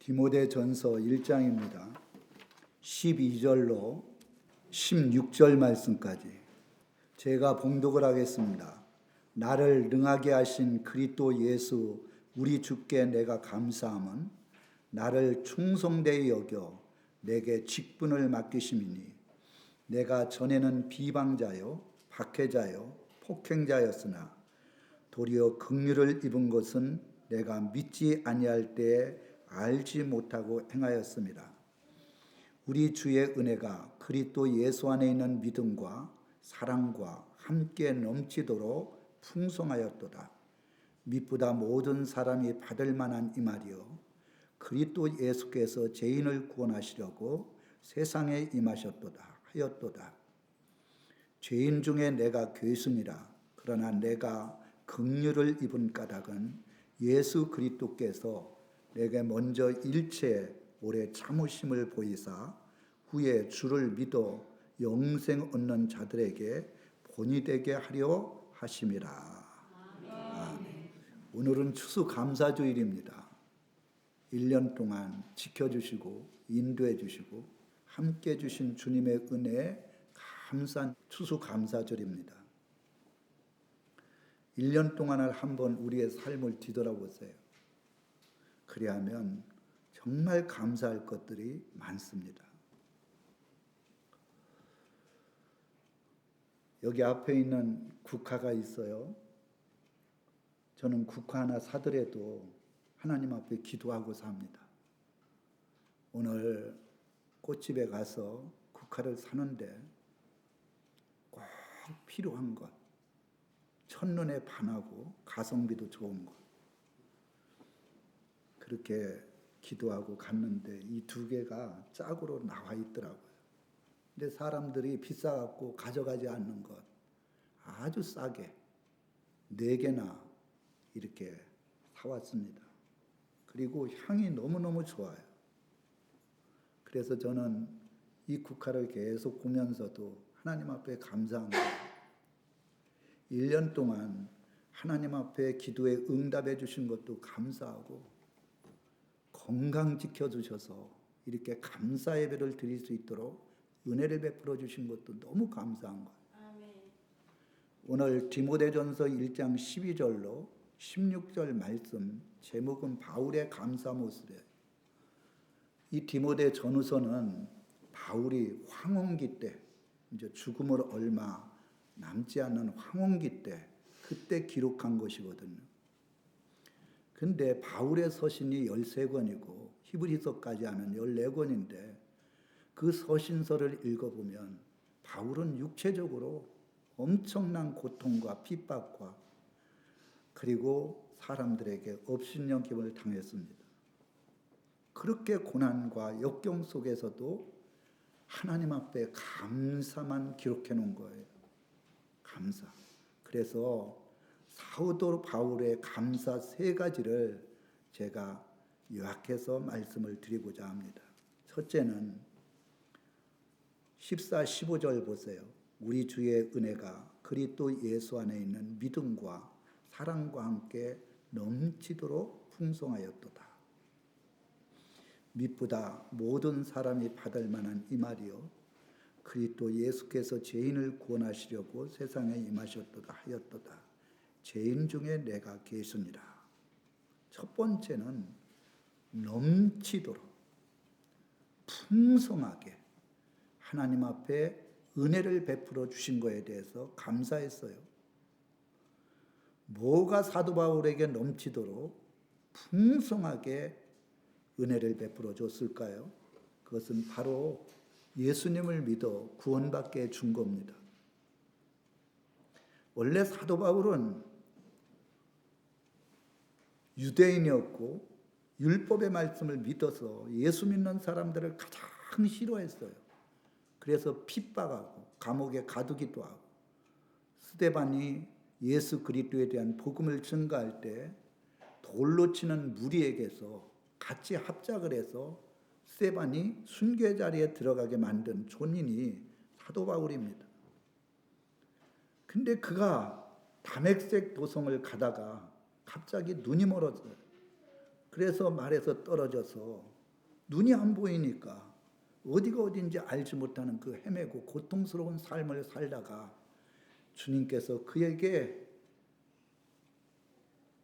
디모데전서 1장입니다. 12절로 16절 말씀까지 제가 봉독을 하겠습니다. 나를 능하게 하신 그리스도 예수 우리 주께 내가 감사함은 나를 충성되이 여겨 내게 직분을 맡기심이니 내가 전에는 비방자요 박해자요 폭행자였으나 도리어 긍휼을 입은 것은 내가 믿지 아니할 때에 알지 못하고 행하였습니다. 우리 주의 은혜가 그리스도 예수 안에 있는 믿음과 사랑과 함께 넘치도록 풍성하였도다. 미쁘다 모든 사람이 받을 만한 이 말이요 그리스도 예수께서 죄인을 구원하시려고 세상에 임하셨도다 하였도다. 죄인 중에 내가 괴순이라. 그러나 내가 긍휼을 입은 까닭은 예수 그리스도께서 내게 먼저 일체 오래 참으심을 보이사 후에 주를 믿어 영생 얻는 자들에게 본이 되게 하려 하심이라. 아멘. 오늘은 추수감사주일입니다. 1년 동안 지켜주시고 인도해 주시고 함께 주신 주님의 은혜에 감사한 추수감사절입니다. 1년 동안을 한번 우리의 삶을 뒤돌아보세요. 그리하면 정말 감사할 것들이 많습니다. 여기 앞에 있는 국화가 있어요. 저는 국화 하나 사더라도 하나님 앞에 기도하고 삽니다. 오늘 꽃집에 가서 국화를 사는데 꼭 필요한 것, 첫눈에 반하고 가성비도 좋은 것, 그렇게 기도하고 갔는데 이 두 개가 짝으로 나와 있더라고요. 근데 사람들이 비싸갖고 가져가지 않는 것 아주 싸게 4개나 이렇게 사왔습니다. 그리고 향이 너무너무 좋아요. 그래서 저는 이 국화를 계속 보면서도 하나님 앞에 감사한 거예요. 1년 동안 하나님 앞에 기도에 응답해 주신 것도 감사하고 건강 지켜주셔서 이렇게 감사 예배를 드릴 수 있도록 은혜를 베풀어 주신 것도 너무 감사한 거예요. 아멘. 오늘 디모데전서 1장 12절로 16절 말씀 제목은 바울의 감사 모습이에요. 이 디모데 전후서는 바울이 황혼기 때 이제 죽음을 얼마 남지 않는 황혼기 때 그때 기록한 것이거든요. 근데 바울의 서신이 13권이고 히브리서까지 하면 14권인데 그 서신서를 읽어보면 바울은 육체적으로 엄청난 고통과 핍박과 그리고 사람들에게 업신여김을 당했습니다. 그렇게 고난과 역경 속에서도 하나님 앞에 감사만 기록해 놓은 거예요. 감사. 그래서 사도 바울의 감사 3가지를 제가 요약해서 말씀을 드리고자 합니다. 첫째는 14, 15절 보세요. 우리 주의 은혜가 그리스도 예수 안에 있는 믿음과 사랑과 함께 넘치도록 풍성하였도다. 미쁘다 모든 사람이 받을 만한 이 말이요 그리스도 예수께서 죄인을 구원하시려고 세상에 임하셨도다 하였도다. 죄인 중에 내가 괴순이라. 첫 번째는 넘치도록 풍성하게 하나님 앞에 은혜를 베풀어 주신 것에 대해서 감사했어요. 뭐가 사도 바울에게 넘치도록 풍성하게 은혜를 베풀어 줬을까요? 그것은 바로 예수님을 믿어 구원받게 해준 겁니다. 원래 사도 바울은 유대인이었고 율법의 말씀을 믿어서 예수 믿는 사람들을 가장 싫어했어요. 그래서 핍박하고 감옥에 가두기도 하고 스데반이 예수 그리스도에 대한 복음을 증거할 때 돌로 치는 무리에게서 같이 합작을 해서 스데반이 순교 자리에 들어가게 만든 존인이 사도 바울입니다. 근데 그가 다메섹 도성을 가다가 갑자기 눈이 멀어져요. 그래서 말에서 떨어져서 눈이 안 보이니까 어디가 어딘지 알지 못하는 그 헤매고 고통스러운 삶을 살다가 주님께서 그에게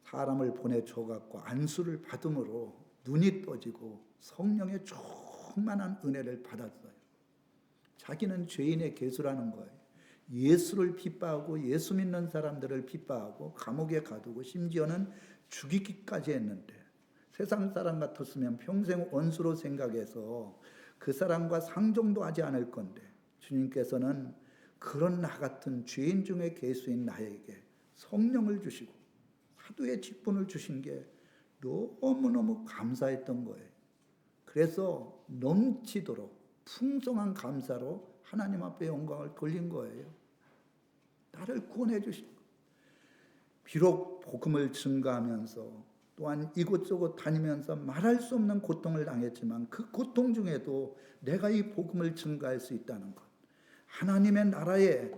사람을 보내줘 갖고 안수를 받음으로 눈이 떠지고 성령의 충만한 은혜를 받았어요. 자기는 죄인의 괴수라는 거예요. 예수를 핍박하고 예수 믿는 사람들을 핍박하고 감옥에 가두고 심지어는 죽이기까지 했는데, 세상 사람 같았으면 평생 원수로 생각해서 그 사람과 상종도 하지 않을 건데, 주님께서는 그런 나 같은 죄인 중에 괴수인 나에게 성령을 주시고 사도의 직분을 주신 게 너무너무 감사했던 거예요. 그래서 넘치도록 풍성한 감사로 하나님 앞에 영광을 돌린 거예요. 나를 구원해 주신 거예요. 비록 복음을 증거하면서 또한 이곳저곳 다니면서 말할 수 없는 고통을 당했지만 그 고통 중에도 내가 이 복음을 증거할 수 있다는 것, 하나님의 나라의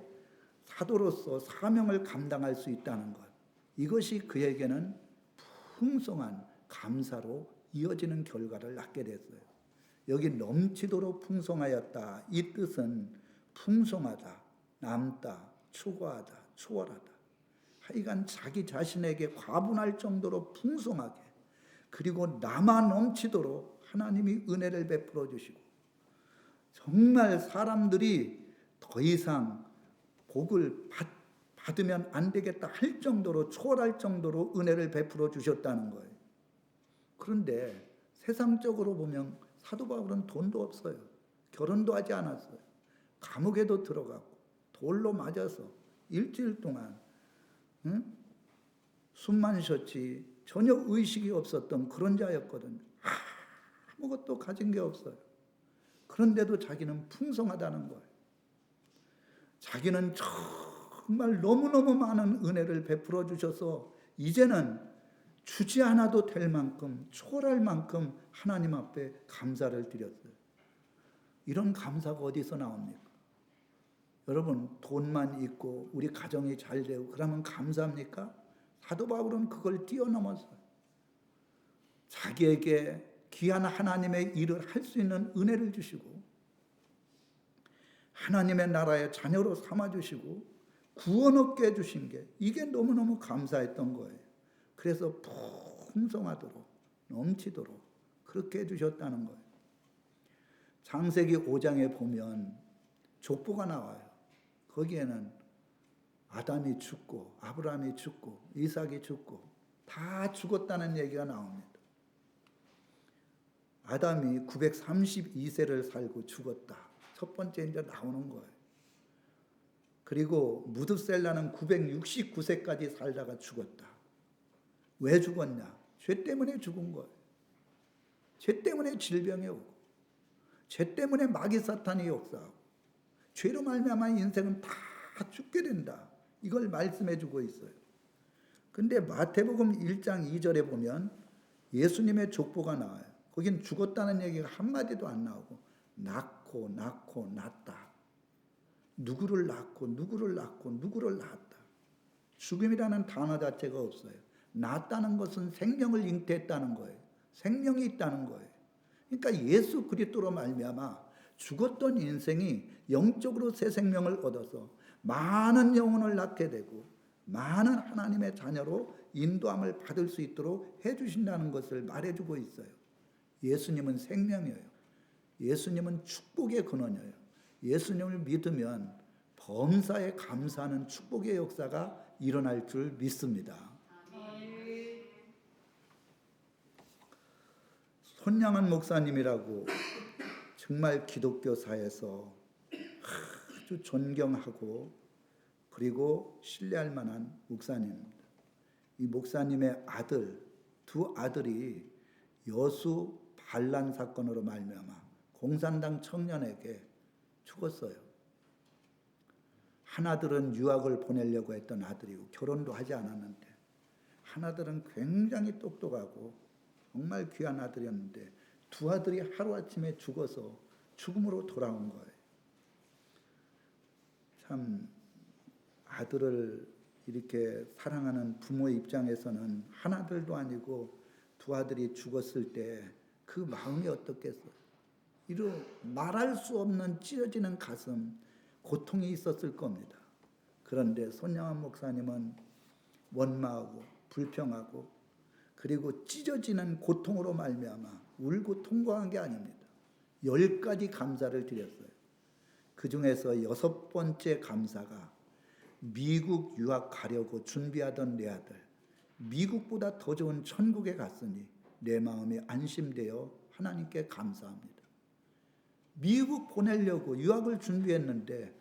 사도로서 사명을 감당할 수 있다는 것, 이것이 그에게는 풍성한 감사로 이어지는 결과를 낳게 됐어요. 여기 넘치도록 풍성하였다, 이 뜻은 풍성하다, 남다, 추구하다, 초월하다, 하여간 자기 자신에게 과분할 정도로 풍성하게, 그리고 남아 넘치도록 하나님이 은혜를 베풀어 주시고, 정말 사람들이 더 이상 복을 받으면 안 되겠다 할 정도로, 초월할 정도로 은혜를 베풀어 주셨다는 거예요. 그런데 세상적으로 보면 사도 바울은 돈도 없어요. 결혼도 하지 않았어요. 감옥에도 들어가고 돌로 맞아서 일주일 동안 숨만 쉬었지 전혀 의식이 없었던 그런 자였거든요. 아무것도 가진 게 없어요. 그런데도 자기는 풍성하다는 거예요. 자기는 정말 너무너무 많은 은혜를 베풀어 주셔서 이제는 주지 않아도 될 만큼, 초월할 만큼 하나님 앞에 감사를 드렸어요. 이런 감사가 어디서 나옵니까? 여러분, 돈만 있고 우리 가정이 잘 되고 그러면 감사합니까? 사도 바울은 그걸 뛰어넘었어요. 자기에게 귀한 하나님의 일을 할 수 있는 은혜를 주시고 하나님의 나라의 자녀로 삼아주시고 구원 얻게 해주신 게, 이게 너무너무 감사했던 거예요. 그래서 풍성하도록 넘치도록 그렇게 해주셨다는 거예요. 창세기 5장에 보면 족보가 나와요. 거기에는 아담이 죽고 아브라함이 죽고 이삭이 죽고 다 죽었다는 얘기가 나옵니다. 아담이 932세를 살고 죽었다. 첫 번째 이제 나오는 거예요. 그리고 무드셀라는 969세까지 살다가 죽었다. 왜 죽었냐? 죄 때문에 죽은 거예요. 죄 때문에 질병이 오고, 죄 때문에 마귀 사탄이 역사하고, 죄로 말미암아 인생은 다 죽게 된다. 이걸 말씀해 주고 있어요. 근데 마태복음 1장 2절에 보면 예수님의 족보가 나와요. 거긴 죽었다는 얘기가 한마디도 안 나오고 낳고 낳다. 누구를 낳고 누구를 낳고 누구를 낳았다. 죽음이라는 단어 자체가 없어요. 낳았다는 것은 생명을 잉태했다는 거예요. 생명이 있다는 거예요. 그러니까 예수 그리스도로 말미암아 죽었던 인생이 영적으로 새 생명을 얻어서 많은 영혼을 낳게 되고 많은 하나님의 자녀로 인도함을 받을 수 있도록 해주신다는 것을 말해주고 있어요. 예수님은 생명이에요. 예수님은 축복의 근원이에요. 예수님을 믿으면 범사에 감사하는 축복의 역사가 일어날 줄 믿습니다. 손양한 목사님이라고 정말 기독교사에서 아주 존경하고 그리고 신뢰할 만한 목사님입니다. 이 목사님의 두 아들이 여수 반란 사건으로 말미암아 공산당 청년에게 죽었어요. 하나들은 유학을 보내려고 했던 아들이고 결혼도 하지 않았는데, 하나들은 굉장히 똑똑하고 정말 귀한 아들이었는데 두 아들이 하루아침에 죽어서 죽음으로 돌아온 거예요. 참 아들을 이렇게 사랑하는 부모의 입장에서는 하나들도 아니고 두 아들이 죽었을 때 그 마음이 어떻겠어요? 이루 말할 수 없는 찢어지는 가슴, 고통이 있었을 겁니다. 그런데 손양환 목사님은 원망하고 불평하고 그리고 찢어지는 고통으로 말미암아 울고 통곡한 게 아닙니다. 10가지 감사를 드렸어요. 그 중에서 6번째 감사가 미국 유학 가려고 준비하던 내 아들, 미국보다 더 좋은 천국에 갔으니 내 마음이 안심되어 하나님께 감사합니다. 미국 보내려고 유학을 준비했는데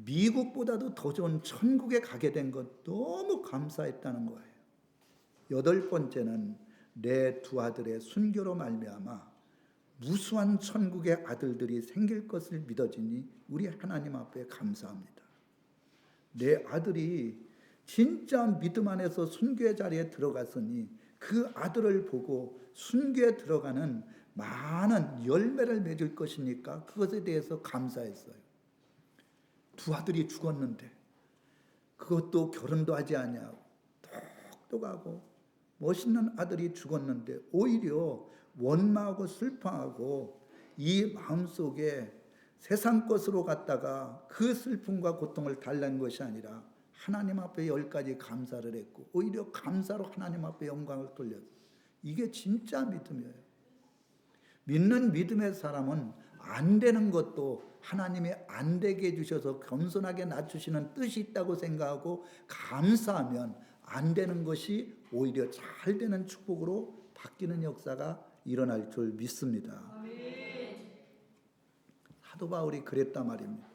미국보다도 더 좋은 천국에 가게 된 것 너무 감사했다는 거예요. 8번째는 내 두 아들의 순교로 말미암아 무수한 천국의 아들들이 생길 것을 믿어지니 우리 하나님 앞에 감사합니다. 내 아들이 진짜 믿음 안에서 순교의 자리에 들어갔으니 그 아들을 보고 순교에 들어가는 많은 열매를 맺을 것이니까 그것에 대해서 감사했어요. 두 아들이 죽었는데 그것도 결혼도 하지 아니하고 똑똑하고 멋있는 아들이 죽었는데 오히려 원망하고 슬퍼하고 이 마음속에 세상 것으로 갔다가 그 슬픔과 고통을 달랜 것이 아니라 하나님 앞에 10가지 감사를 했고 오히려 감사로 하나님 앞에 영광을 돌렸어요. 이게 진짜 믿음이에요. 믿는 믿음의 사람은 안 되는 것도 하나님이 안 되게 해주셔서 겸손하게 낮추시는 뜻이 있다고 생각하고 감사하면 안 되는 것이 오히려 잘 되는 축복으로 바뀌는 역사가 일어날 줄 믿습니다. 사도 바울이 그랬단 말입니다.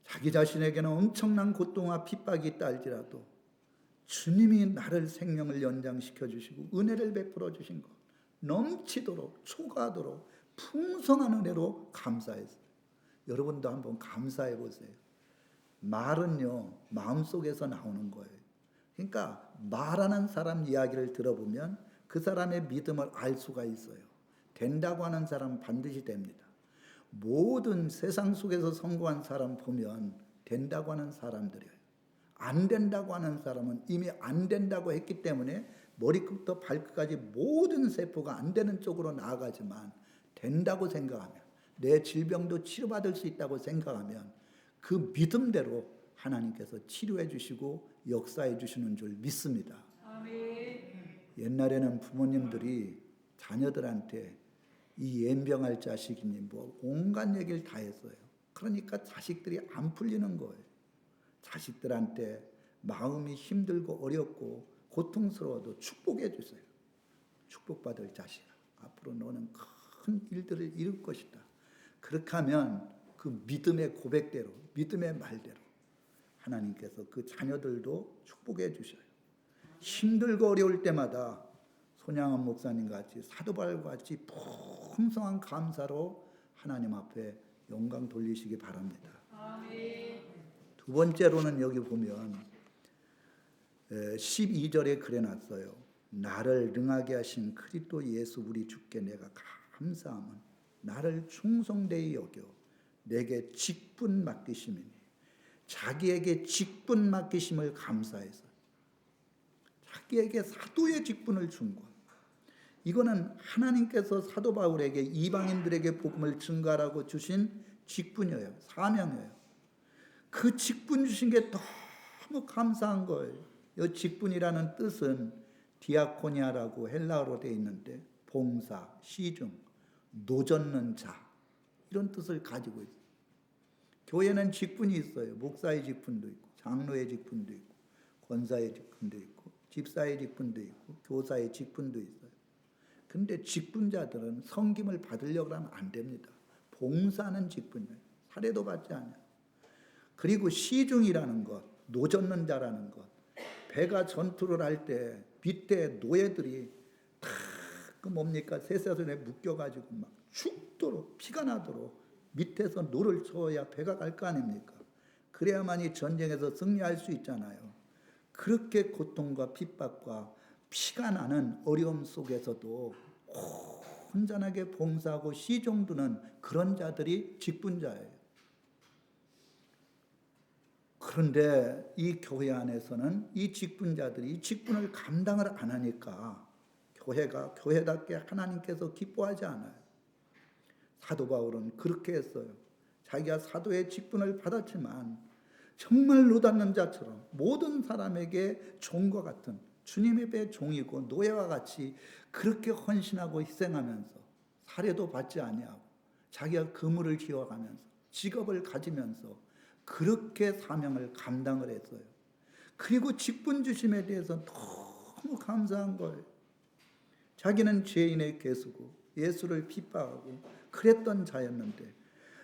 자기 자신에게는 엄청난 고통과 핍박이 있다 할지라도 주님이 나를 생명을 연장시켜 주시고 은혜를 베풀어 주신 것 넘치도록 초과하도록 풍성한 은혜로 감사했어요. 여러분도 한번 감사해 보세요. 말은요 마음속에서 나오는 거예요. 그러니까 말하는 사람 이야기를 들어보면 그 사람의 믿음을 알 수가 있어요. 된다고 하는 사람은 반드시 됩니다. 모든 세상 속에서 성공한 사람 보면 된다고 하는 사람들이에요. 안 된다고 하는 사람은 이미 안 된다고 했기 때문에 머리끝부터 발끝까지 모든 세포가 안 되는 쪽으로 나아가지만 된다고 생각하면 내 질병도 치료받을 수 있다고 생각하면 그 믿음대로 하나님께서 치료해 주시고 역사해 주시는 줄 믿습니다. 옛날에는 부모님들이 자녀들한테 이 연병할 자식이니 뭐 온갖 얘기를 다 했어요. 그러니까 자식들이 안 풀리는 거예요. 자식들한테 마음이 힘들고 어렵고 고통스러워도 축복해 주세요. 축복받을 자식아, 앞으로 너는 큰 일들을 이룰 것이다. 그렇게 하면 그 믿음의 고백대로, 믿음의 말대로 하나님께서 그 자녀들도 축복해 주셔요. 힘들고 어려울 때마다 손양원 목사님 같이 사도 바울과 같이 풍성한 감사로 하나님 앞에 영광 돌리시기 바랍니다. 두 번째로는 여기 보면 12절에 그래놨어요. 나를 능하게 하신 그리스도 예수 우리 주께 내가 감사함은 나를 충성되이 여겨 내게 직분 맡기심이니 자기에게 직분 맡기심을 감사해서 자기에게 사도의 직분을 준 것. 이거는 하나님께서 사도 바울에게 이방인들에게 복음을 증가하라고 주신 직분이에요. 사명이에요. 그 직분 주신 게 너무 감사한 거예요. 이 직분이라는 뜻은 디아코니아라고 헬라어로 되어 있는데 봉사, 시중, 노젓는 자 이런 뜻을 가지고 있어요. 교회는 직분이 있어요. 목사의 직분도 있고 장로의 직분도 있고 권사의 직분도 있고 집사의 직분도 있고 교사의 직분도 있어요. 근데 직분자들은 섬김을 받으려고 하면 안 됩니다. 봉사하는 직분이에요. 사례도 받지 않아요. 그리고 시중이라는 것, 노젓는 자라는 것. 배가 전투를 할 때 밑에 노예들이 다 그 뭡니까 쇠사슬에 묶여가지고 막 죽도록 피가 나도록 밑에서 노를 쳐야 배가 갈 거 아닙니까? 그래야만이 전쟁에서 승리할 수 있잖아요. 그렇게 고통과 핍박과 피가 나는 어려움 속에서도 혼전하게 봉사하고 시종두는 그런 자들이 직분자예요. 그런데 이 교회 안에서는 이 직분자들이 이 직분을 감당을 안 하니까 교회가 교회답게 하나님께서 기뻐하지 않아요. 사도 바울은 그렇게 했어요. 자기가 사도의 직분을 받았지만 정말 노닫는 자처럼 모든 사람에게 종과 같은 주님의 배 종이고 노예와 같이 그렇게 헌신하고 희생하면서 살해도 받지 아니하고 자기가 그물을 지어가면서 직업을 가지면서 그렇게 사명을 감당을 했어요. 그리고 직분 주심에 대해서 너무 감사한 거예요. 자기는 죄인의 괴수고 예수를 핍박하고 그랬던 자였는데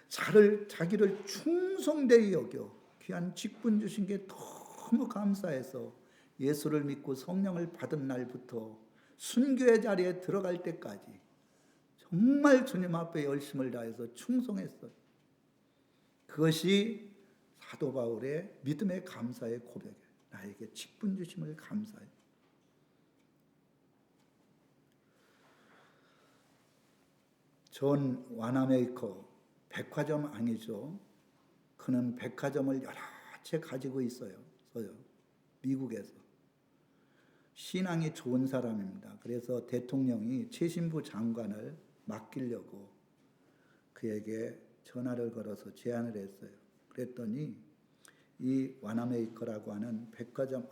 자기를 충성되이 여겨 귀한 직분 주신 게 너무 감사해서 예수를 믿고 성령을 받은 날부터 순교의 자리에 들어갈 때까지 정말 주님 앞에 열심을 다해서 충성했어요. 그것이 사도 바울의 믿음의 감사의 고백이에요. 나에게 직분 주심을 감사해요. 존 와나메이커, 백화점 왕이죠. 그는 백화점을 여러 채 가지고 있어요. 미국에서. 신앙이 좋은 사람입니다. 그래서 대통령이 최신부 장관을 맡기려고 그에게 전화를 걸어서 제안을 했어요. 그랬더니 이 와나메이커라고 하는 백화점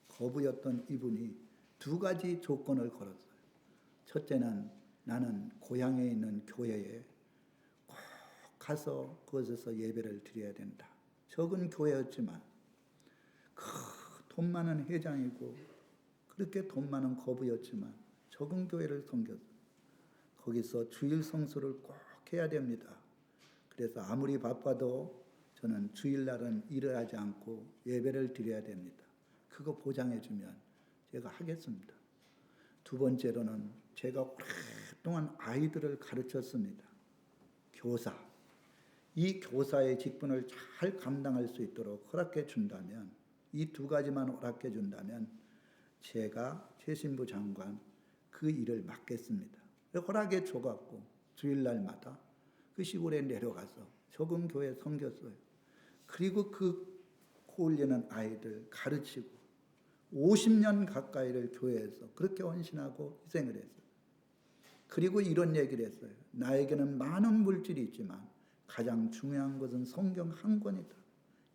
거부였던 이분이 두 가지 조건을 걸었어요. 첫째는 나는 고향에 있는 교회에 꼭 가서 그곳에서 예배를 드려야 된다. 적은 교회였지만 돈 많은 회장이고 그렇게 돈 많은 거부였지만 적은 교회를 섬겼어요. 거기서 주일 성수를 꼭 해야 됩니다. 그래서 아무리 바빠도 저는 주일날은 일을 하지 않고 예배를 드려야 됩니다. 그거 보장해주면 제가 하겠습니다. 두 번째로는 제가 오랫동안 아이들을 가르쳤습니다. 교사. 이 교사의 직분을 잘 감당할 수 있도록 허락해 준다면, 이 두 가지만 허락해 준다면 제가 최신부 장관 그 일을 맡겠습니다. 허락해 줘갖고 주일날마다 그 시골에 내려가서 적은 교회 섬겼어요. 그리고 그 홀리는 아이들 가르치고 50년 가까이를 교회에서 그렇게 헌신하고 희생을 했어요. 그리고 이런 얘기를 했어요. 나에게는 많은 물질이 있지만 가장 중요한 것은 성경 한 권이다.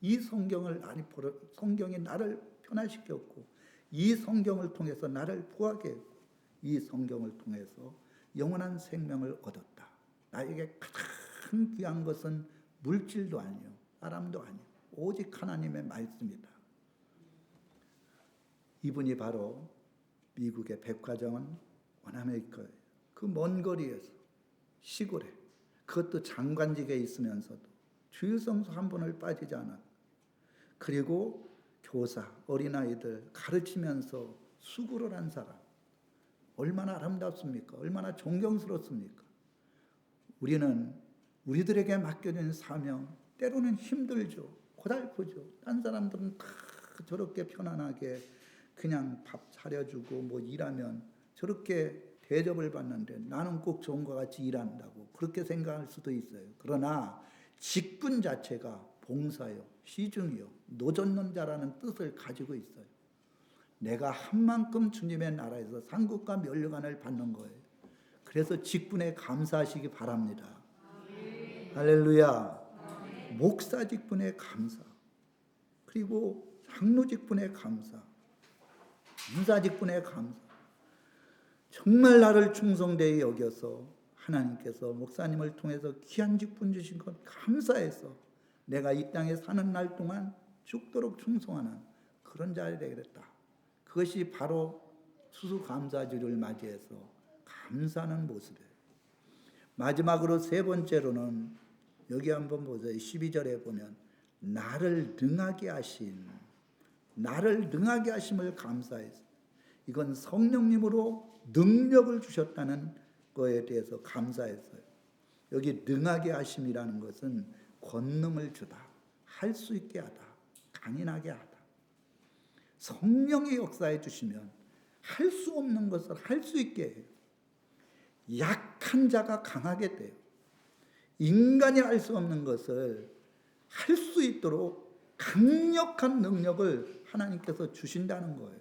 이 성경이 나를 변화시켰고 이 성경을 통해서 나를 부하게 했고 이 성경을 통해서 영원한 생명을 얻었다. 나에게 가장 귀한 것은 물질도 아니요 사람도 아니요 오직 하나님의 말씀이다. 이분이 바로 미국의 백화점 와나메이커예요. 그 먼 거리에서 시골에 그것도 장관직에 있으면서도 주일 성수 한 번을 빠지지 않았고 그리고 교사, 어린아이들 가르치면서 수고를 한 사람 얼마나 아름답습니까? 얼마나 존경스럽습니까? 우리는 우리들에게 맡겨진 사명 때로는 힘들죠. 고달프죠. 딴 사람들은 다 저렇게 편안하게 그냥 밥 차려주고 뭐 일하면 저렇게 대접을 받는데 나는 꼭 저온과 같이 일한다고 그렇게 생각할 수도 있어요. 그러나 직분 자체가 봉사요, 시중이요, 노젓는 자라는 뜻을 가지고 있어요. 내가 한 만큼 주님의 나라에서 상급과 면류관을 받는 거예요. 그래서 직분에 감사하시기 바랍니다. 아멘. 할렐루야. 아멘. 목사 직분에 감사, 그리고 장로 직분에 감사, 인사 직분에 감사. 정말 나를 충성되이 여겨서 하나님께서 목사님을 통해서 귀한 직분 주신 것 감사해서 내가 이 땅에 사는 날 동안 죽도록 충성하는 그런 자리 되겠다. 그것이 바로 추수감사주를 맞이해서 감사하는 모습이에요. 마지막으로 세 번째로는 여기 한번 보세요. 12절에 보면 나를 능하게 하심을 감사해서 이건 성령님으로 능력을 주셨다는 거에 대해서 감사했어요. 여기 능하게 하심이라는 것은 권능을 주다, 할 수 있게 하다, 강인하게 하다. 성령의 역사해 주시면 할 수 없는 것을 할 수 있게 해요. 약한 자가 강하게 돼요. 인간이 할 수 없는 것을 할 수 있도록 강력한 능력을 하나님께서 주신다는 거예요.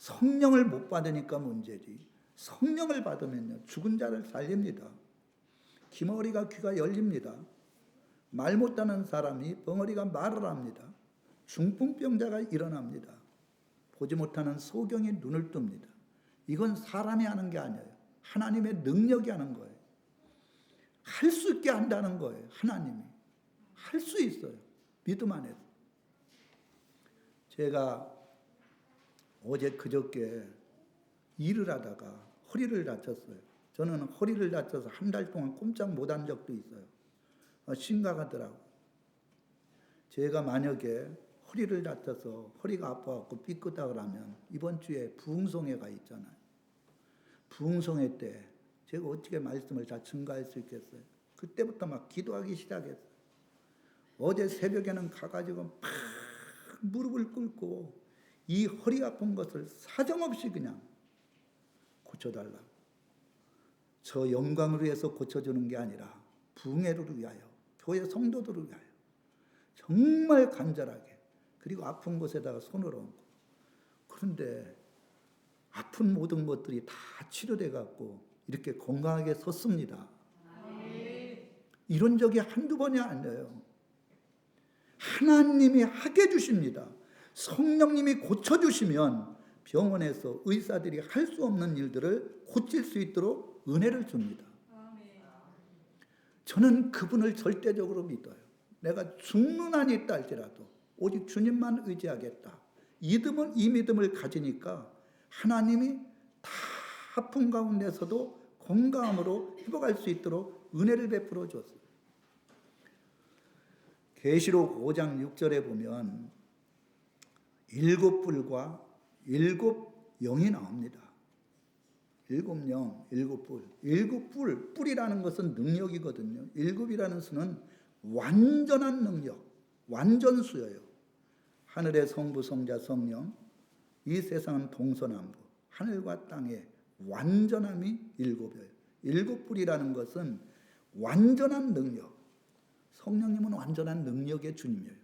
성령을 못 받으니까 문제지. 성령을 받으면요, 죽은 자를 살립니다. 기머리가 귀가 열립니다. 말 못하는 사람이 벙어리가 말을 합니다. 중풍병자가 일어납니다. 보지 못하는 소경이 눈을 뜹니다. 이건 사람이 하는 게 아니에요. 하나님의 능력이 하는 거예요. 할 수 있게 한다는 거예요. 하나님이 할 수 있어요. 믿음 안에서. 제가 어제 그저께 일을 하다가 허리를 다쳤어요. 저는 허리를 다쳐서 한 달 동안 꼼짝 못한 적도 있어요. 심각하더라고요. 제가 만약에 허리를 다쳐서 허리가 아파갖고 삐끗하고 하면 이번 주에 부흥성회가 있잖아요. 부흥성회 때 제가 어떻게 말씀을 다 증가할 수 있겠어요? 그때부터 막 기도하기 시작했어요. 어제 새벽에는 가가지고 막 무릎을 꿇고 이 허리 아픈 것을 사정없이 그냥 고쳐달라. 저 영광을 위해서 고쳐주는 게 아니라 부흥회를 위하여, 교회 성도들을 위하여 정말 간절하게, 그리고 아픈 곳에다가 손을 얹고. 그런데 아픈 모든 것들이 다 치료돼 갖고 이렇게 건강하게 섰습니다. 이런 적이 한두 번이 아니에요. 하나님이 하게 해주십니다. 성령님이 고쳐주시면 병원에서 의사들이 할 수 없는 일들을 고칠 수 있도록 은혜를 줍니다. 저는 그분을 절대적으로 믿어요. 내가 죽는 한이 있다 할지라도 오직 주님만 의지하겠다. 이 믿음을 가지니까 하나님이 다 아픈 가운데서도 건강함으로 회복할 수 있도록 은혜를 베풀어 줬어요. 계시록 5장 6절에 보면 7뿔과 7영이 나옵니다. 7영, 7뿔. 7뿔, 뿔이라는 것은 능력이거든요. 7이라는 수는 완전한 능력, 완전수예요. 하늘의 성부, 성자, 성령, 이 세상은 동서남북, 하늘과 땅의 완전함이 7이에요. 7뿔이라는 것은 완전한 능력. 성령님은 완전한 능력의 주님이에요.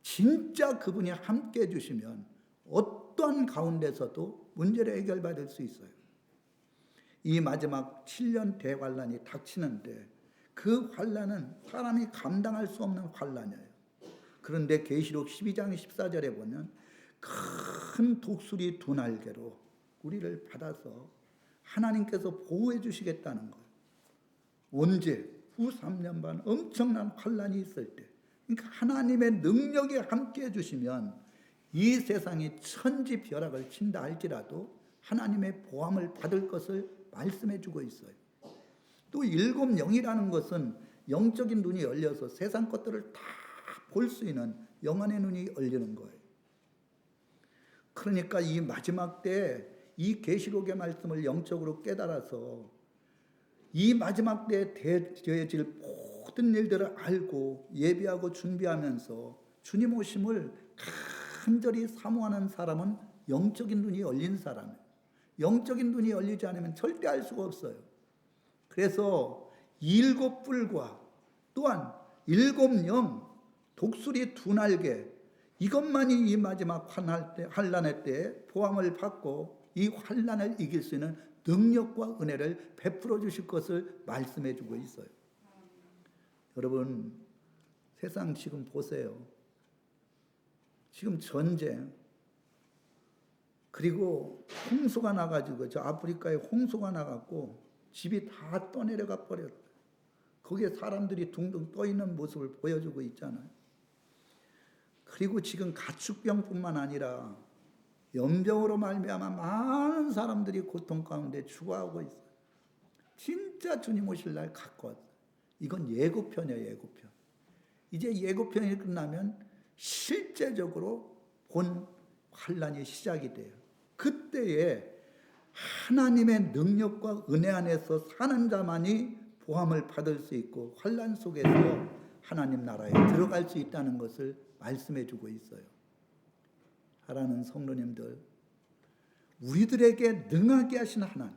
진짜 그분이 함께 해주시면 어떠한 가운데서도 문제를 해결받을 수 있어요. 이 마지막 7년 대환란이 닥치는데 그 환란은 사람이 감당할 수 없는 환란이에요. 그런데 계시록 12장 14절에 보면 큰 독수리 두 날개로 우리를 받아서 하나님께서 보호해 주시겠다는 거예요. 언제? 후 3년 반 엄청난 환란이 있을 때. 그러니까 하나님의 능력이 함께 해주시면 이 세상이 천지벼락을 친다 할지라도 하나님의 보함을 받을 것을 말씀해 주고 있어요. 또 7영이라는 것은 영적인 눈이 열려서 세상 것들을 다 볼 수 있는 영안의 눈이 열리는 거예요. 그러니까 이 마지막 때 이 계시록의 말씀을 영적으로 깨달아서 이 마지막 때에 되어질 모든 일들을 알고 예비하고 준비하면서 주님 오심을 간절히 사모하는 사람은 영적인 눈이 열린 사람이에요. 영적인 눈이 열리지 않으면 절대 알 수가 없어요. 그래서 7뿔과 또한 7영, 독수리 두 날개, 이것만이 이 마지막 환란의 때에 보함을 받고 이 환란을 이길 수 있는 능력과 은혜를 베풀어 주실 것을 말씀해 주고 있어요. 여러분, 세상 지금 보세요. 지금 전쟁, 그리고 홍수가 나가지고 저 아프리카에 홍수가 나갔고 집이 다 떠내려가 버렸어요. 거기에 사람들이 둥둥 떠 있는 모습을 보여주고 있잖아요. 그리고 지금 가축병뿐만 아니라 연병으로 말미암아 많은 사람들이 고통 가운데 죽어가고 있어요. 진짜 주님 오실 날 가까웠어요. 이건 예고편이에요, 예고편. 이제 예고편이 끝나면 실제적으로 본 환란이 시작이 돼요. 그때에 하나님의 능력과 은혜 안에서 사는 자만이 보함을 받을 수 있고 환란 속에서 하나님 나라에 들어갈 수 있다는 것을 말씀해 주고 있어요. 사랑하는 성도님들, 우리들에게 능하게 하신 하나님,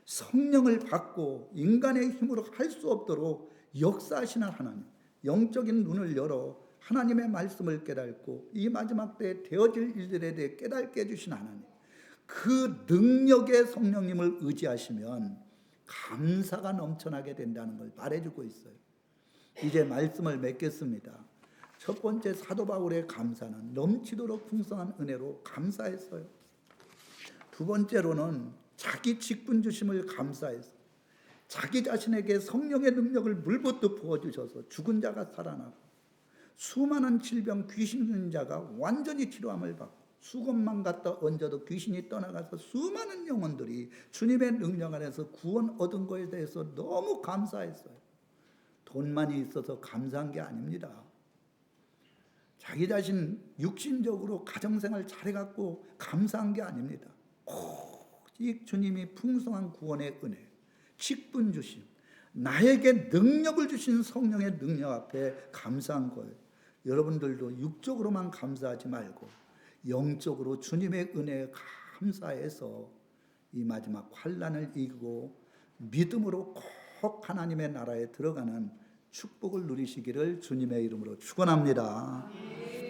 성령을 받고 인간의 힘으로 할 수 없도록 역사하시는 하나님, 영적인 눈을 열어 하나님의 말씀을 깨닫고 이 마지막 때에 되어질 일들에 대해 깨닫게 해주신 하나님, 그 능력의 성령님을 의지하시면 감사가 넘쳐나게 된다는 걸 말해주고 있어요. 이제 말씀을 맺겠습니다. 첫 번째 사도 바울의 감사는 넘치도록 풍성한 은혜로 감사했어요. 두 번째로는 자기 직분 주심을 감사해서 자기 자신에게 성령의 능력을 물붓듯 부어주셔서 죽은 자가 살아나고 수많은 질병 귀신 있는 자가 완전히 치료함을 받고 수건만 갖다 얹어도 귀신이 떠나가서 수많은 영혼들이 주님의 능력 안에서 구원 얻은 것에 대해서 너무 감사했어요. 돈만이 있어서 감사한 게 아닙니다. 자기 자신 육신적으로 가정생활 잘해갖고 감사한 게 아닙니다. 오직 주님이 풍성한 구원의 은혜, 직분 주심, 나에게 능력을 주신 성령의 능력 앞에 감사한 거예요. 여러분들도 육적으로만 감사하지 말고 영적으로 주님의 은혜에 감사해서 이 마지막 환난을 이기고 믿음으로 꼭 하나님의 나라에 들어가는 축복을 누리시기를 주님의 이름으로 축원합니다.